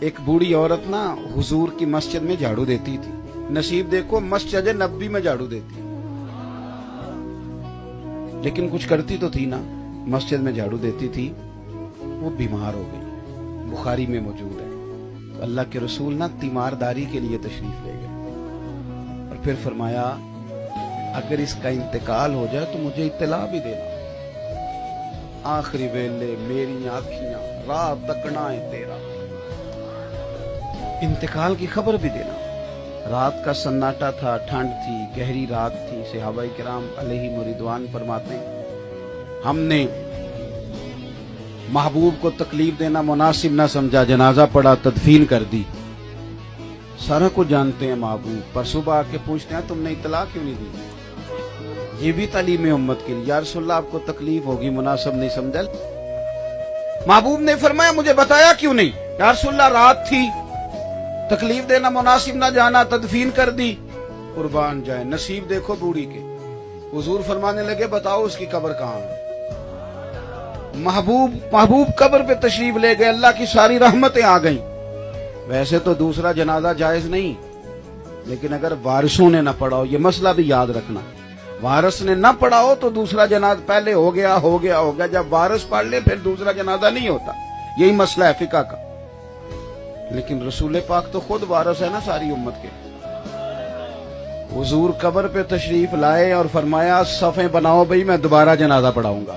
ایک بوڑھی عورت نا حضور کی مسجد میں جھاڑو دیتی تھی. نصیب دیکھو مسجد نبوی میں جھاڑو دیتی, لیکن کچھ کرتی تو تھی نا, مسجد میں جھاڑو دیتی تھی. وہ بیمار ہو گئی, بخاری میں موجود ہے. تو اللہ کے رسول نا تیمارداری کے لیے تشریف لے گئے اور پھر فرمایا اگر اس کا انتقال ہو جائے تو مجھے اطلاع بھی دینا. آخری ویلے میری آنکھیاں رات تکنا ہے تیرا, انتقال کی خبر بھی دینا. رات کا سناٹا تھا, ٹھنڈ تھی, گہری رات تھی. صحابہ کرام علیہ رضوان فرماتے ہیں ہم نے محبوب کو تکلیف دینا مناسب نہ سمجھا, جنازہ پڑا, تدفین کر دی. سارا کو جانتے ہیں محبوب, پر صبح آ کے پوچھتے ہیں تم نے اطلاع کیوں نہیں دی. یہ بھی تعلیم امت کے لیے, یا رسول اللہ آپ کو تکلیف ہوگی, مناسب نہیں سمجھا. محبوب نے فرمایا مجھے بتایا کیوں نہیں. یا رسول اللہ رات تھی, تکلیف دینا مناسب نہ جانا, تدفین کر دی. قربان جائے نصیب دیکھو بوڑھی کے. حضور فرمانے لگے بتاؤ اس کی قبر کہاں ہے. محبوب قبر پہ تشریف لے گئے, اللہ کی ساری رحمتیں آ گئیں. ویسے تو دوسرا جنازہ جائز نہیں, لیکن اگر وارثوں نے نہ پڑھا ہو, یہ مسئلہ بھی یاد رکھنا, وارث نے نہ پڑھا ہو تو دوسرا جنازہ پہلے ہو گیا. جب وارث پڑھ لے پھر دوسرا جنازہ نہیں ہوتا. یہی مسئلہ ہے فقہ کا. لیکن رسول پاک تو خود وارث ہے نا ساری امت کے. حضور قبر پہ تشریف لائے اور فرمایا صفیں بناؤ بھئی میں دوبارہ جنازہ پڑھاؤں گا.